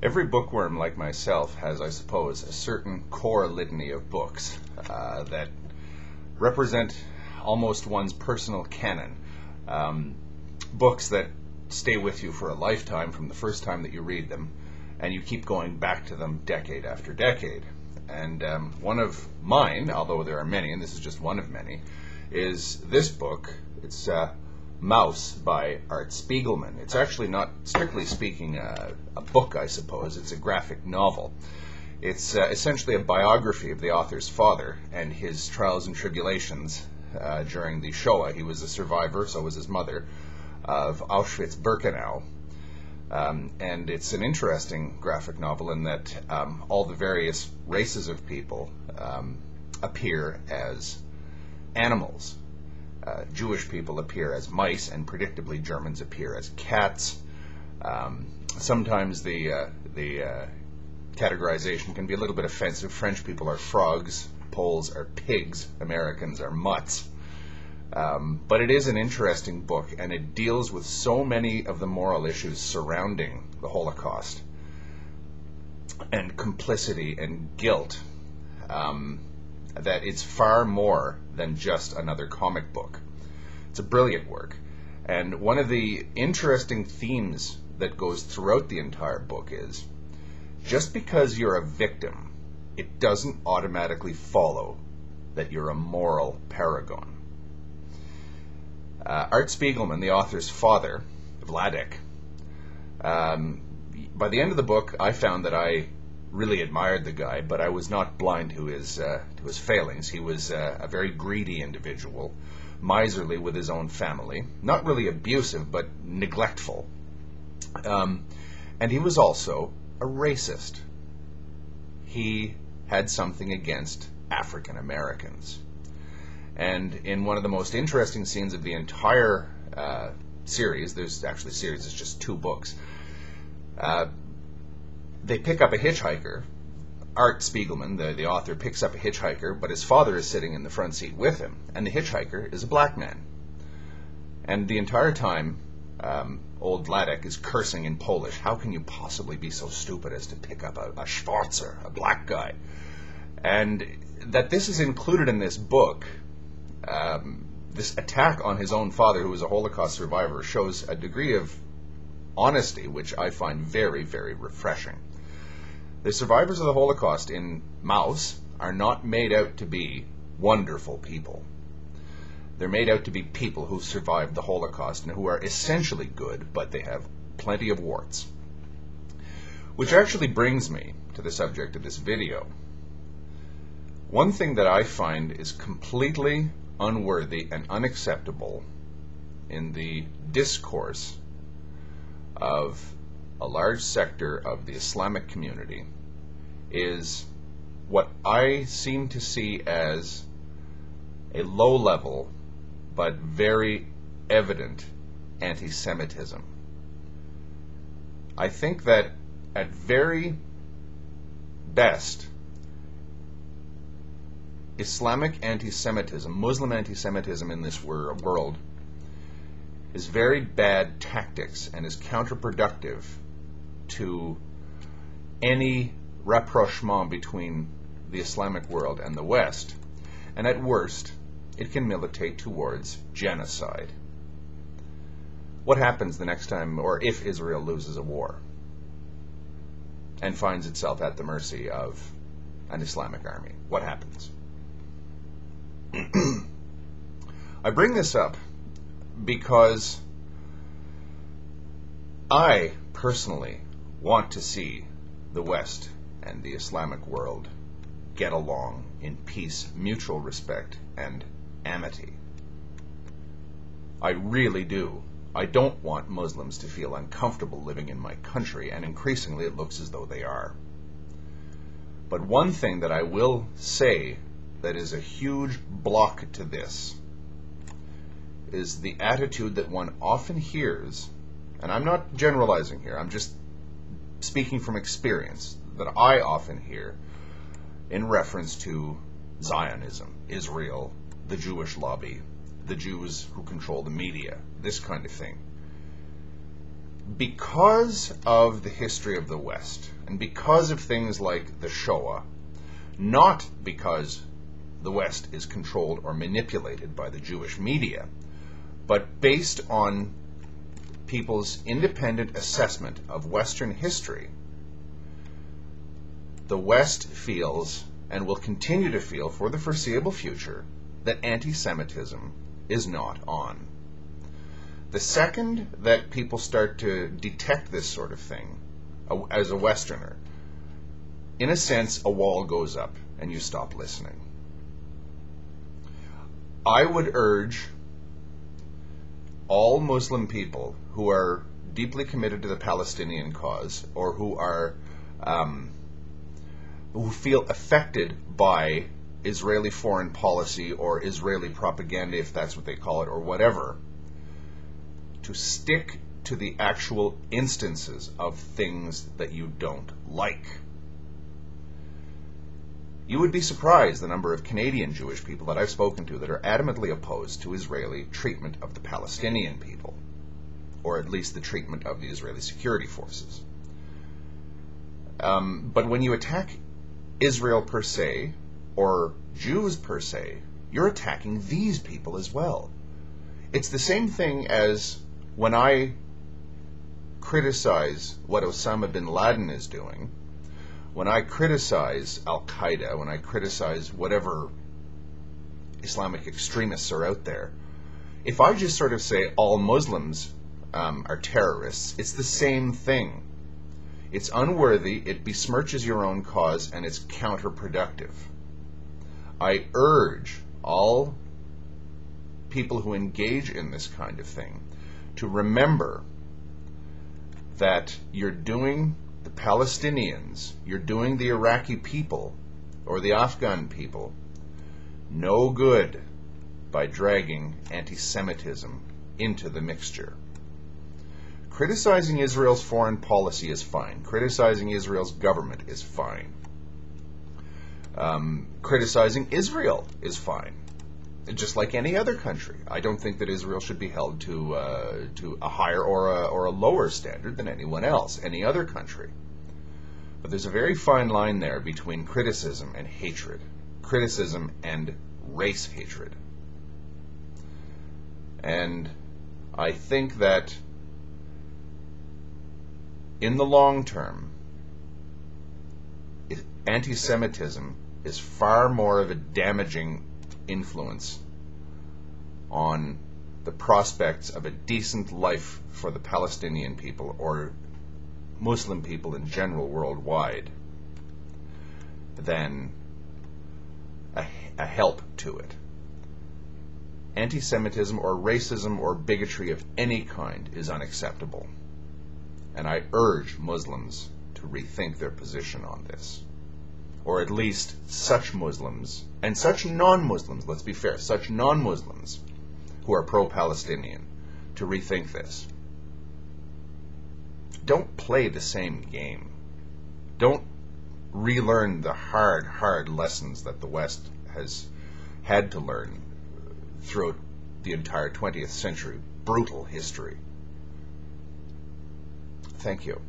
Every bookworm like myself has, I suppose, a certain core litany of books that represent almost one's personal canon. Books that stay with you for a lifetime from the first time that you read them, and you keep going back to them decade after decade. And one of mine, although there are many, and this is just one of many, is this book. It's Mouse by Art Spiegelman. It's actually not, strictly speaking, a book, I suppose. It's a graphic novel. It's essentially a biography of the author's father and his trials and tribulations during the Shoah. He was a survivor, so was his mother, of Auschwitz-Birkenau. And it's an interesting graphic novel in that all the various races of people appear as animals. Jewish people appear as mice, and predictably Germans appear as cats. Sometimes the categorization can be a little bit offensive. French people are frogs, Poles are pigs, Americans are mutts. But it is an interesting book, and it deals with so many of the moral issues surrounding the Holocaust and complicity and guilt that it's far more than just another comic book. It's a brilliant work. And one of the interesting themes that goes throughout the entire book is, just because you're a victim, it doesn't automatically follow that you're a moral paragon. Art Spiegelman, the author's father, Vladek, by the end of the book, I found that I really admired the guy, but I was not blind to his failings. He was a very greedy individual, miserly with his own family, not really abusive, but neglectful. And he was also a racist. He had something against African Americans. And in one of the most interesting scenes of the entire series, there's actually a series, it's just 2 books, they pick up a hitchhiker. Art Spiegelman, the author, picks up a hitchhiker, but his father is sitting in the front seat with him, and the hitchhiker is a black man. And the entire time, old Vladek is cursing in Polish. How can you possibly be so stupid as to pick up a Schwarzer, a black guy? And that this is included in this book, this attack on his own father, who was a Holocaust survivor, shows a degree of honesty which I find very, very refreshing. The survivors of the Holocaust in Mouse are not made out to be wonderful people. They're made out to be people who survived the Holocaust and who are essentially good, but they have plenty of warts. Which actually brings me to the subject of this video. One thing that I find is completely unworthy and unacceptable in the discourse of a large sector of the Islamic community is what I seem to see as a low-level but very evident anti-Semitism. I think that at very best, Islamic anti-Semitism, Muslim anti-Semitism in this world is very bad tactics and is counterproductive to any rapprochement between the Islamic world and the West. And at worst, it can militate towards genocide. What happens the next time, or if Israel loses a war and finds itself at the mercy of an Islamic army? What happens? I bring this up because I personally want to see the West and the Islamic world get along in peace, mutual respect, and amity. I really do. I don't want Muslims to feel uncomfortable living in my country, and increasingly it looks as though they are. But one thing that I will say that is a huge block to this is the attitude that one often hears, and I'm not generalizing here, I'm just speaking from experience, that I often hear in reference to Zionism, Israel, the Jewish lobby, the Jews who control the media, this kind of thing. because of the history of the West, and because of things like the Shoah, not because the West is controlled or manipulated by the Jewish media, but based on people's independent assessment of Western history, the West feels, and will continue to feel for the foreseeable future, that anti-Semitism is not on. The second that people start to detect this sort of thing, as a Westerner, in a sense, a wall goes up and you stop listening. I would urge all Muslim people who are deeply committed to the Palestinian cause, or who feel affected by Israeli foreign policy or Israeli propaganda, if that's what they call it, or whatever, to stick to the actual instances of things that you don't like. You would be surprised the number of Canadian Jewish people that I've spoken to that are adamantly opposed to Israeli treatment of the Palestinian people, or at least the treatment of the Israeli security forces. But when you attack Israel per se, or Jews per se, you're attacking these people as well. It's the same thing as when I criticize what Osama bin Laden is doing, when I criticize al-Qaeda, when I criticize whatever Islamic extremists are out there, if I just sort of say all Muslims are terrorists, it's the same thing. It's unworthy, it besmirches your own cause, and it's counterproductive. I urge all people who engage in this kind of thing to remember that you're doing the Palestinians, you're doing the Iraqi people, or the Afghan people, no good by dragging anti-Semitism into the mixture. Criticizing Israel's foreign policy is fine. Criticizing Israel's government is fine. Criticizing Israel is fine, just like any other country. I don't think that Israel should be held to a higher or a lower standard than anyone else, any other country. But there's a very fine line there between criticism and hatred, criticism and race hatred. And I think that in the long term, anti-Semitism is far more of a damaging influence on the prospects of a decent life for the Palestinian people, or Muslim people in general worldwide, than a help to it. Anti-Semitism or racism or bigotry of any kind is unacceptable. And I urge Muslims to rethink their position on this. Or at least such Muslims, and such non-Muslims, let's be fair, such non-Muslims who are pro-Palestinian, to rethink this. Don't play the same game. Don't relearn the hard lessons that the West has had to learn throughout the entire 20th century brutal history. Thank you.